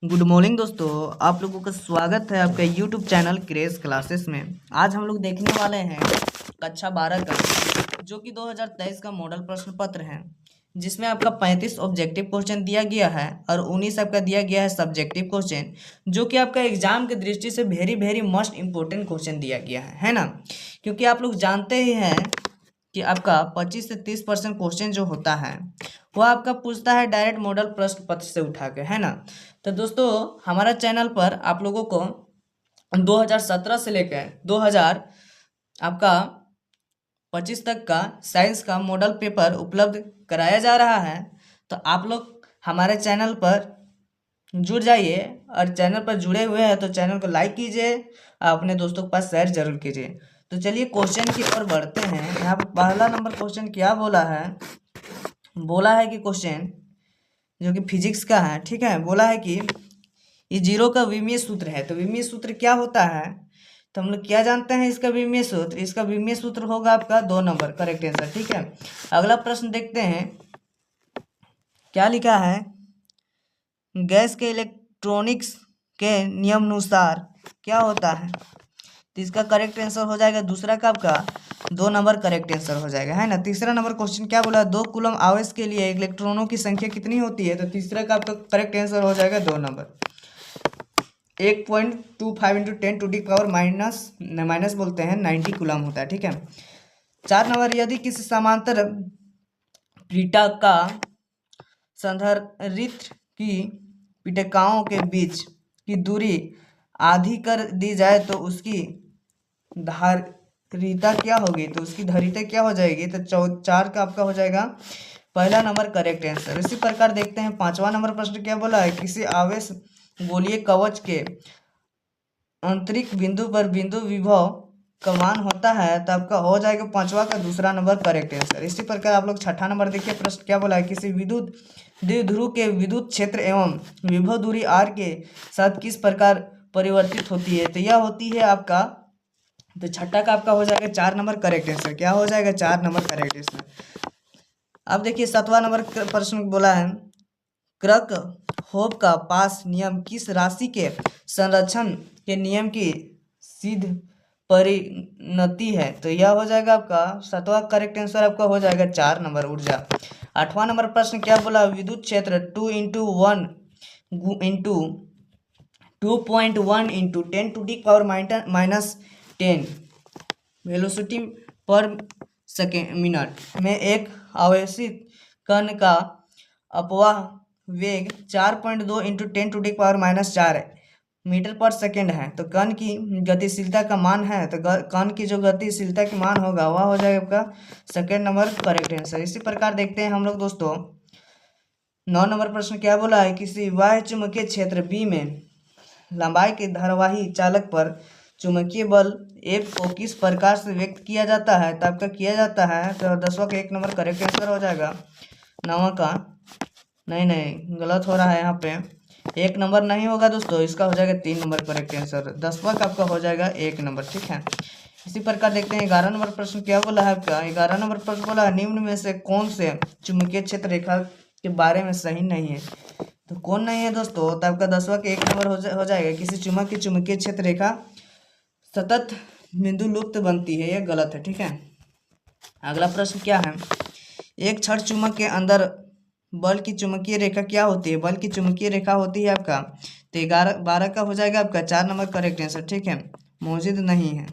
Good morning दोस्तों। आप लोगों का स्वागत है आपका यूट्यूब चैनल क्रेज क्लासेस में। आज हम लोग देखने वाले हैं कक्षा 12 का जो कि 2023 का मॉडल प्रश्न पत्र है, जिसमें आपका 35 ऑब्जेक्टिव क्वेश्चन दिया गया है और 19 आपका दिया गया है सब्जेक्टिव क्वेश्चन, जो कि आपका एग्जाम की दृष्टि से very very most important question दिया गया है ना। क्योंकि आप लोग जानते ही हैं कि आपका 25 से 30% क्वेश्चन जो होता है वो आपका पूछता है डायरेक्ट मॉडल प्रश्न पत्र से उठा के, है ना। तो दोस्तों, हमारा चैनल पर आप लोगों को 2017 से लेकर 2000 आपका 25 तक का साइंस का मॉडल पेपर उपलब्ध कराया जा रहा है। तो आप लोग हमारे चैनल पर जुड़ जाइए, और चैनल पर जुड़े हुए हैं तो चैनल को लाइक कीजिए, अपने दोस्तों के पास शेयर जरूर कीजिए। तो चलिए क्वेश्चन की ओर बढ़ते हैं। यहाँ पर पहला नंबर क्वेश्चन क्या बोला है, बोला है कि क्वेश्चन जो कि फिजिक्स का है, ठीक है। बोला है कि ये जीरो का विमीय सूत्र है। तो विमीय सूत्र क्या होता है, तो हम लोग क्या जानते हैं इसका विमीय सूत्र। इसका विमीय सूत्र होगा आपका 2 नंबर, करेक्ट आंसर, ठीक है। अगला प्रश्न देखते हैं क्या लिखा है। गैस के इलेक्ट्रॉनिक्स के नियमानुसार क्या होता है। तो इसका करेक्ट आंसर हो जाएगा दूसरा का आपका 2 नंबर करेक्ट आंसर हो जाएगा, है ना। तीसरा नंबर क्वेश्चन क्या बोला, 2 कूलम आवेश के लिए इलेक्ट्रॉनों की संख्या कितनी होती है। तो तीसरा का आपका करेक्ट आंसर हो जाएगा 2 number, 1.25 into 10 to the power minus बोलते हैं 90 कूलम होता है, ठीक है। 4 नंबर, यदि किसी समांतर प्रीटा का संधारित्र की पिटकाओं के बीच की दूरी आधी कर दी जाए तो उसकी धारिता क्या होगी। तो उसकी धारिता क्या हो जाएगी। तो 4 का आपका हो जाएगा पहला नंबर करेक्ट आंसर। इसी प्रकार देखते हैं 5वां नंबर प्रश्न क्या बोला है। किसी आवेश गोलीय कवच के आंतरिक बिंदु पर बिंदु विभव का मान होता है। तो आपका हो जाएगा 5वां का दूसरा नंबर करेक्ट आंसर। इसी प्रकार आप लोग 6ठा नंबर देखिए, प्रश्न क्या बोला है। किसी विद्युत द्विध्रुव के विद्युत क्षेत्र एवं विभव दूरी r के साथ किस प्रकार परिवर्तित होती है। तो यह होती है आपका, तो छठा का आपका हो जाएगा 4 नंबर करेक्ट आंसर। क्या हो जाएगा 4 नंबर करेक्ट आंसर। अब देखिए 7वां नंबर प्रश्न बोला है, क्रक होप का पास नियम किस राशि के संरक्षण के नियम की सिद्ध परिणति है। तो यह हो जाएगा आपका 7वां करेक्ट आंसर आपका हो जाएगा 4 नंबर ऊर्जा। 8वां नंबर प्रश्न क्या बोला, विद्युत क्षेत्र 2 into 1 into 2.1 into 10 to the power -10 velocity पर सेकेंड मिनट में एक आवेशित कण का अपवाह वेग 4.2 into 10 to the power -4 metre पर सेकेंड है। तो कण की गतिशीलता का मान है, तो कण की जो गतिशीलता की मान होगा वह हो जाएगा आपका सेकेंड नंबर करेक्ट आंसर। इसी प्रकार देखते हैं हम लोग दोस्तों 9 नंबर प्रश्न क्या बोला है। किसी बाह्य चुंबकीय क्षेत्र बी में लंबाई के धारावाही चालक पर चुंबकीय बल F को किस प्रकार से व्यक्त किया जाता है। तो आपका किया जाता है, तो 10वां का 1 नंबर करेक्ट आंसर हो जाएगा। 9वां का नहीं गलत हो रहा है, यहाँ पे 1 नंबर नहीं होगा दोस्तों, इसका हो जाएगा 3 नंबर करेक्ट आंसर। 10वां का आपका हो जाएगा 1 नंबर, ठीक है। इसी प्रकार देखते हैं 11 नंबर प्रश्न क्या बोला है आपका। 11 नंबर प्रश्न बोला है, निम्न में से कौन से चुंबकीय क्षेत्र रेखा के बारे में सही नहीं है। तो कौन नहीं है दोस्तों, तो आपका 10वां के 1 नंबर हो जाएगा। किसी चुंबक की चुंबकीय क्षेत्र रेखा सतत बिंदु लुप्त बनती है, यह गलत है, ठीक है। अगला प्रश्न क्या है, एक क्षण चुंबक के अंदर बल की चुंबकीय रेखा क्या होती है। बल की चुंबकीय रेखा होती है आपका, तो 12 का हो जाएगा आपका 4 नंबर करेक्ट आंसर, ठीक है, मौजूद नहीं है।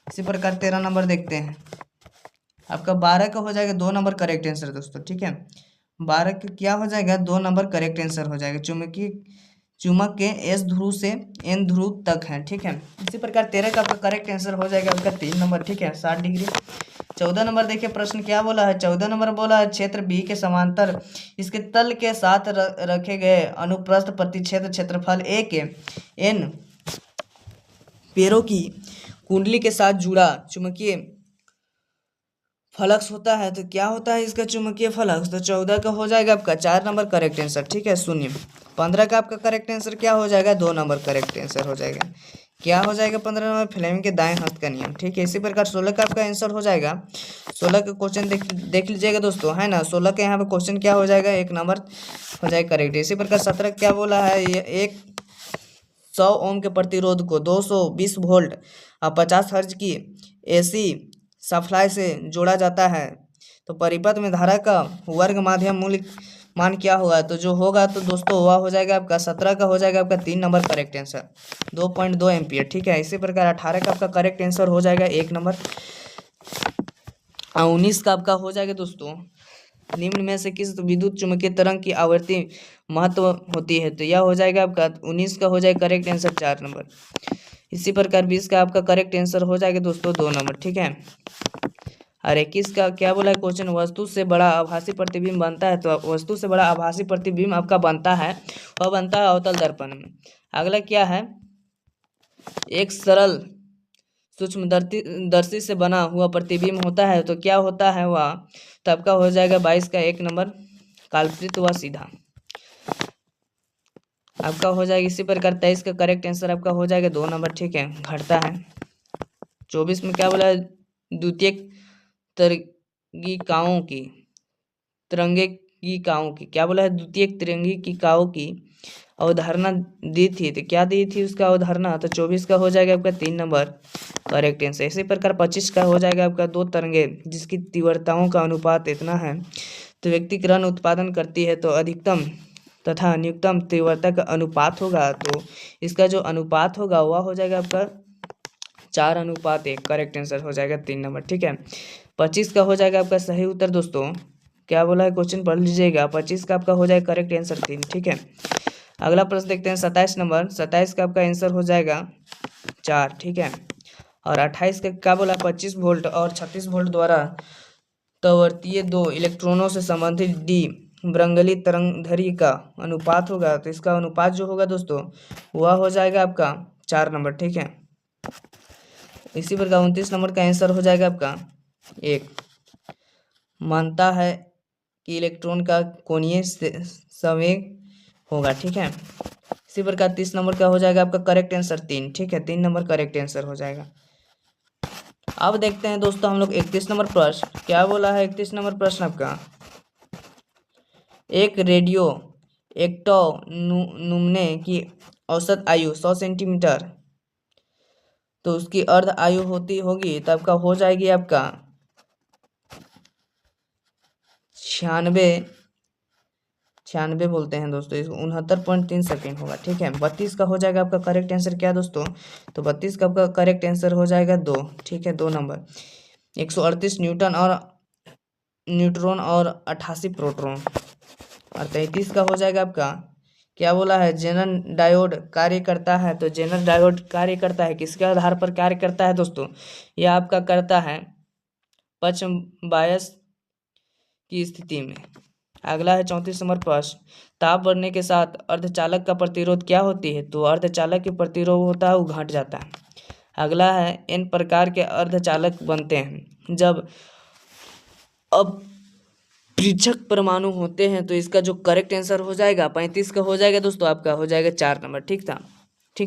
इसी प्रकार 13 नंबर देखते हैं, आपका 12 का हो जाएगा 2 नंबर करेक्ट आंसर दोस्तों, ठीक है। 12 का क्या हो जाएगा 2 नंबर करेक्ट आंसर हो जाएगा। चुंबक के S ध्रुव से N ध्रुव तक है, ठीक है। इसी प्रकार 13 का आपका करेक्ट आंसर हो जाएगा आपका 3 नंबर, ठीक है, 60 डिग्री। 14 नंबर देखिए प्रश्न क्या बोला है। 14 नंबर बोला है, क्षेत्र बी के समांतर इसके तल के साथ रखे गए अनुप्रस्थ प्रतिच्छेद क्षेत्रफल ए के N पेड़ों की कुंडली के साथ जुड़ा चुंबकीय फ्लक्स होता है तो क्या होता है इसका चुंबकीय फ्लक्स, तो 14 का हो जाएगा आपका 4 नंबर करेक्ट आंसर, ठीक है। शून्य 15 का आपका करेक्ट आंसर क्या हो जाएगा, 2 नंबर करेक्ट आंसर हो जाएगा। क्या हो जाएगा 15 नंबर, फ्लेमिंग के दाएं हाथ का नियम, ठीक है। इसी प्रकार 16 का आपका आंसर हो जाएगा, 16 का क्वेश्चन देख लीजिएगा दोस्तों, है ना। 16 के यहाँ पे क्वेश्चन क्या हो जाएगा, 1 नंबर हो जाएगा करेक्ट। इसी प्रकार 17 क्या बोला है, ये एक 100 ओम के प्रतिरोध को 220 वोल्ट और 50 हर्ज की एसी सप्लाई से जोड़ा जाता है, तो परिपथ में धारा का वर्ग माध्यम मूल्य मान क्या होगा, तो जो होगा तो दोस्तों वह हो जाएगा आपका 17 का हो जाएगा आपका 3 नंबर करेक्ट आंसर, 2.2 एम्पियर, ठीक है। इसी प्रकार 18 का आपका करेक्ट आंसर हो जाएगा 1 नंबर। 19 का आपका हो जाएगा दोस्तों, निम्न में से किस विद्युत चुम्बकीय तरंग की आवृत्ति महत्व होती है, तो यह हो जाएगा आपका 19 का हो जाएगा करेक्ट आंसर 4 नंबर। इसी प्रकार 20 का आपका करेक्ट आंसर हो जाएगा दोस्तों 2 नंबर, ठीक है। और 21 का क्या बोला है क्वेश्चन, वस्तु से बड़ा आभासी प्रतिबिंब बनता है, तो वस्तु से बड़ा आभासी प्रतिबिंब आपका बनता है, वह बनता है अवतल दर्पण में। अगला क्या है, एक सरल सूक्ष्मदर्शी से बना हुआ प्रतिबिंब होता है, तो क्या होता है वह, तो आपका हो जाएगा 22 का 1 नंबर काल्पनिक व सीधा आपका हो जाएगा। इसी प्रकार 23 का करेक्ट आंसर आपका हो जाएगा 2 नंबर, ठीक है, घटता है। 24 में क्या बोला है, द्वितीयक तरंगिकाओं की क्या बोला है, द्वितीयक तरंगिकाओं की अवधारणा दी थी, तो क्या दी थी उसका अवधारणा, तो 24 का हो जाएगा आपका 3 नंबर करेक्ट आंसर। इसी प्रकार 25 का हो जाएगा आपका दो तरंगे जिसकी तीव्रताओं का अनुपात इतना है, तो व्यक्तिकरण उत्पादन करती है, तो अधिकतम तथा न्यूनतम तीव्रता का अनुपात होगा, तो इसका जो अनुपात होगा वह हो जाएगा आपका 4:1 करेक्ट आंसर हो जाएगा 3 नंबर, ठीक है। 25 का हो जाएगा आपका सही उत्तर दोस्तों, क्या बोला है क्वेश्चन पढ़ लीजिएगा, 25 का आपका हो जाएगा करेक्ट आंसर 3, ठीक है। अगला प्रश्न देखते हैं 27 नंबर, 27 का आपका आंसर हो जाएगा 4, ठीक है। और 28 का क्या बोला, 25 वोल्ट और 36 वोल्ट द्वारा तवर्तीय दो इलेक्ट्रॉनों से संबंधित डी ब्रंगली तरंगधरी का अनुपात होगा, तो इसका अनुपात जो होगा दोस्तों वह हो जाएगा आपका 4 नंबर, ठीक है। इसी प्रकार 29 नंबर का आंसर हो जाएगा आपका 1, मानता है कि इलेक्ट्रॉन का कोणीय संवेग होगा, ठीक है। इसी प्रकार 30 नंबर का हो जाएगा आपका करेक्ट आंसर 3, ठीक है, 3 नंबर करेक्ट आंसर हो जाएगा। अब देखते हैं दोस्तों हम लोग 31 नंबर प्रश्न, क्या बोला है 31 नंबर प्रश्न आपका, एक रेडियो एक्टिव नमूने की औसत आयु 100 सेंटीमीटर, तो उसकी अर्ध आयु होगी तो आपका हो जाएगी आपका 96 बोलते हैं दोस्तों, इसको 69.3 सेकेंड होगा, ठीक है। 32 का हो जाएगा आपका करेक्ट आंसर क्या दोस्तों, तो 32 का आपका करेक्ट आंसर हो जाएगा 2, ठीक है, 2 नंबर। 138 न्यूट्रॉन और 88 प्रोटॉन। और 33 का हो जाएगा आपका क्या बोला है, जेनर डायोड कार्य करता है, तो जेनर डायोड कार्य करता है किसके आधार पर कार्य करता है दोस्तों, यह आपका करता है पश्चिम बायस की स्थिति में। अगला है 34 नंबर प्रश्न, ताप बढ़ने के साथ अर्धचालक का प्रतिरोध क्या होती है, तो अर्धचालक की प्रतिरोध होता है वो घट जाता है। अगला है n प्रकार के अर्धचालक बनते हैं जब अब पृथक परमाणु होते हैं, तो इसका जो करेक्ट आंसर हो जाएगा 35 का हो जाएगा दोस्तों, आपका हो जाएगा 4 नंबर, ठीक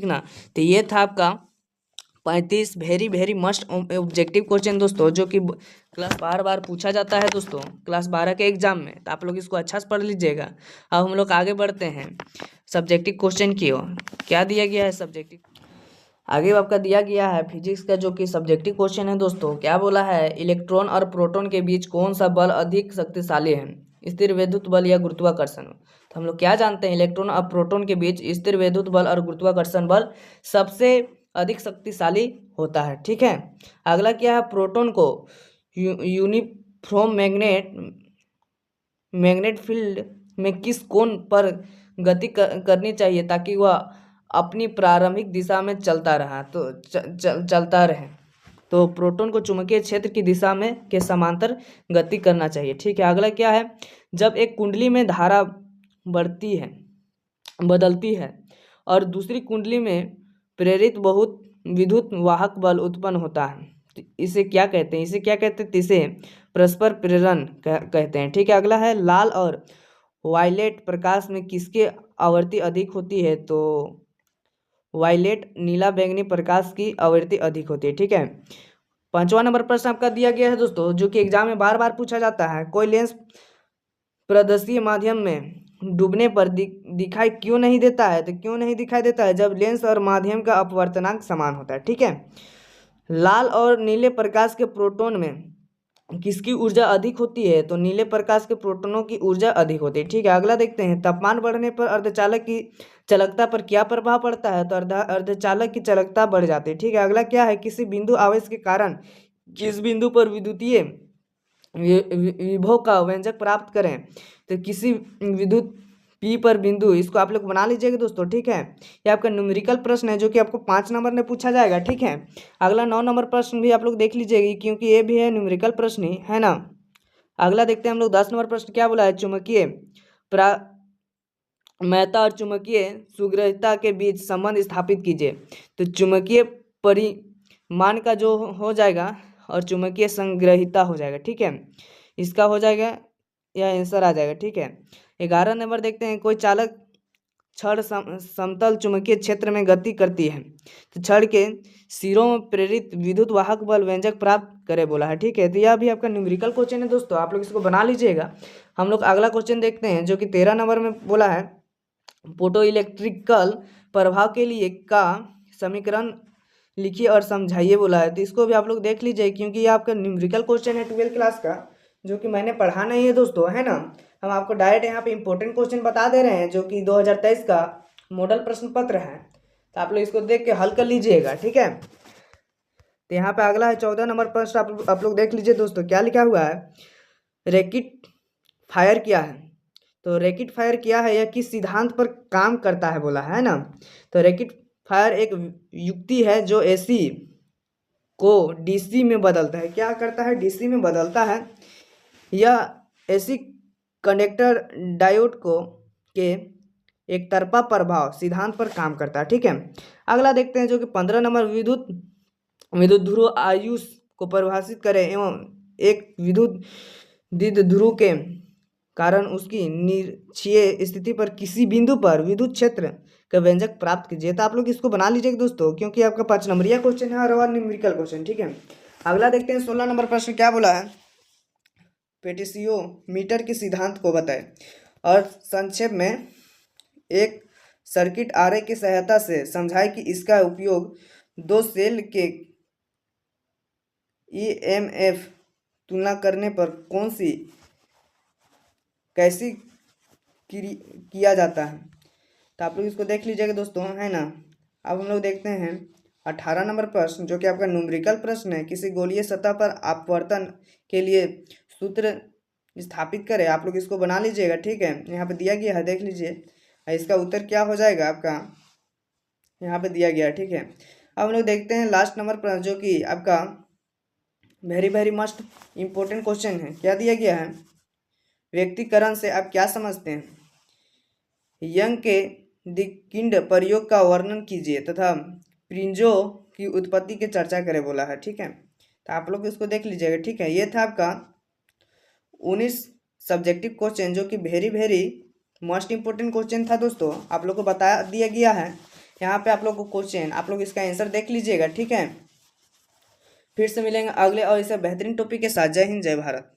ना। तो ये था आपका 35 वेरी मस्ट ऑब्जेक्टिव क्वेश्चन दोस्तों, जो कि क्लास बार पूछा जाता है दोस्तों क्लास 12 के एग्जाम में, तो आप लोग इसको अच्छा से पढ़ लीजिएगा। अब हम लोग आगे बढ़ते हैं सब्जेक्टिव क्वेश्चन की ओर। क्या दिया गया है सब्जेक्टिव, आगे आपका दिया गया है फिजिक्स का जो कि सब्जेक्टिव क्वेश्चन है दोस्तों। क्या बोला है, इलेक्ट्रॉन और प्रोटॉन के बीच कौन सा बल अधिक शक्तिशाली है, स्थिर विद्युत बल या गुरुत्वाकर्षण। तो हम लोग क्या जानते हैं, इलेक्ट्रॉन और प्रोटॉन के बीच स्थिर विद्युत बल और गुरुत्वाकर्षण बल सबसे अधिक शक्तिशाली होता है, ठीक है। अगला क्या है, प्रोटॉन को यूनिफॉर्म मैग्नेट फील्ड में किस कोण पर गति करनी चाहिए ताकि वह अपनी प्रारंभिक दिशा में चलता रहे, तो प्रोटॉन को चुंबकीय क्षेत्र की दिशा में के समांतर गति करना चाहिए, ठीक है। अगला क्या है, जब एक कुंडली में धारा बदलती है और दूसरी कुंडली में प्रेरित बहुत विद्युत वाहक बल उत्पन्न होता है, इसे क्या कहते हैं? इसे क्या कहते हैं? इसे परस्पर प्रेरण कहते हैं। ठीक है, अगला है लाल और वायलेट प्रकाश में किसकी आवृत्ति अधिक होती है? तो वायलेट नीला बैंगनी प्रकाश की आवृत्ति अधिक होती है। ठीक है, 5वां नंबर प्रश्न आपका दिया गया है दोस्तों, जो कि एग्जाम में बार बार पूछा जाता है। कोई लेंस प्रदर्शीय माध्यम में डूबने पर दिखाई क्यों नहीं देता है? तो क्यों नहीं दिखाई देता है? जब लेंस और माध्यम का अपवर्तनांक समान होता है। ठीक है, लाल और नीले प्रकाश के प्रोटॉन में किसकी ऊर्जा अधिक होती है? तो नीले प्रकाश के प्रोटॉनों की ऊर्जा अधिक होती है। ठीक है, अगला देखते हैं, तापमान बढ़ने पर अर्धचालक की चालकता पर क्या प्रभाव पड़ता है? तो अर्धचालक की चालकता बढ़ जाती है। ठीक है, अगला क्या है? किसी बिंदु आवेश के कारण किस बिंदु पर विद्युतीय विभव का व्यंजक प्राप्त करें? तो किसी विद्युत पी पर बिंदु, इसको आप लोग बना लीजिएगा दोस्तों। ठीक है, ये आपका न्यूमेरिकल प्रश्न है जो कि आपको 5 नंबर में पूछा जाएगा। ठीक है, अगला 9 नंबर प्रश्न भी आप लोग देख लीजिएगा क्योंकि ये भी है न्यूमेरिकल प्रश्न ही है ना। अगला देखते हैं हम लोग 10 नंबर प्रश्न क्या बोला है? चुंबकीय महत्ता और चुंबकीय सुग्रहिता के बीच संबंध स्थापित कीजिए। तो चुंबकीय परिमाण का जो हो जाएगा और चुंबकीय संग्रहिता हो जाएगा। ठीक है, इसका हो जाएगा, यह आंसर आ जाएगा। ठीक है, 11 नंबर देखते हैं, कोई चालक छड़ समतल चुंबकीय क्षेत्र में गति करती है तो छड़ के सिरों में प्रेरित विद्युत वाहक बल व्यंजक प्राप्त करे बोला है। ठीक है, तो यह भी आपका न्यूमेरिकल क्वेश्चन है दोस्तों, आप लोग इसको बना लीजिएगा। हम लोग अगला क्वेश्चन देखते हैं जो कि 13 नंबर में बोला है, फोटो इलेक्ट्रिकल प्रभाव के लिए का समीकरण लिखिए और समझाइए बोला है। तो इसको भी आप लोग देख लीजिए क्योंकि ये आपका न्यूमेरिकल क्वेश्चन है 12th क्लास का, जो कि मैंने पढ़ा नहीं है दोस्तों, है ना। हम आपको डायरेक्ट यहाँ पे इंपॉर्टेंट क्वेश्चन बता दे रहे हैं जो कि 2023 का मॉडल प्रश्न पत्र है, तो आप लोग इसको देख के हल कर लीजिएगा। ठीक है, तो यहाँ पे अगला है 14 नंबर प्रश्न, आप लोग देख लीजिए दोस्तों, क्या लिखा हुआ है? रैकेट फायर क्या है? तो रैकेट फायर क्या है, यह किस सिद्धांत पर काम करता है बोला है ना। तो रैकेट फायर एक युक्ति है जो एसी को डीसी में बदलता है। क्या करता है? डीसी में बदलता है। यह एसी कंडक्टर डायोड को के एक तरफा प्रभाव सिद्धांत पर काम करता है। ठीक है, अगला देखते हैं जो कि 15 नंबर, विद्युत ध्रुव आयुष को परिभाषित करें एवं एक विद्युत द्विध्रुव के कारण उसकी निरक्षीय स्थिति पर किसी बिंदु पर विद्युत क्षेत्र का व्यंजक प्राप्त कीजिए। तो आप लोग इसको बना लीजिए दोस्तों क्योंकि आपका 5 नंबरिया क्वेश्चन है और न्यूमेरिकल क्वेश्चन। ठीक है, अगला देखते हैं 16 नंबर प्रश्न क्या बोला है? पोटेंशियोमीटर के सिद्धांत को बताएं और संक्षेप में एक सर्किट आरे की सहायता से समझाए कि इसका उपयोग दो सेल के ईएमएफ तुलना करने पर कैसी किया जाता है। तो आप लोग इसको देख लीजिएगा दोस्तों, है ना। अब हम लोग देखते हैं 18 नंबर प्रश्न जो कि आपका न्यूमेरिकल प्रश्न है, किसी गोलीय सतह पर अपवर्तन के लिए सूत्र स्थापित करें। आप लोग इसको बना लीजिएगा। ठीक है, यहाँ पे दिया गया है, देख लीजिए इसका उत्तर क्या हो जाएगा आपका, यहाँ पे दिया गया है। ठीक है, अब हम लोग देखते हैं लास्ट नंबर प्रश्न जो कि आपका very very must important question है। क्या दिया गया है? व्यक्तिकरण से आप क्या समझते हैं? यंग के द्विकिंड प्रयोग का वर्णन कीजिए तथा प्रिंजों की उत्पत्ति की चर्चा करें बोला है। ठीक है, तो आप लोग इसको देख लीजिएगा। ठीक है, ये था आपका 19 सब्जेक्टिव क्वेश्चन जो कि very very most important question था दोस्तों, आप लोग को बता दिया गया है। यहाँ पे आप लोग को क्वेश्चन, आप लोग इसका आंसर देख लीजिएगा। ठीक है, फिर से मिलेंगे अगले और इसे बेहतरीन टॉपिक के साथ। जय हिंद, जय भारत।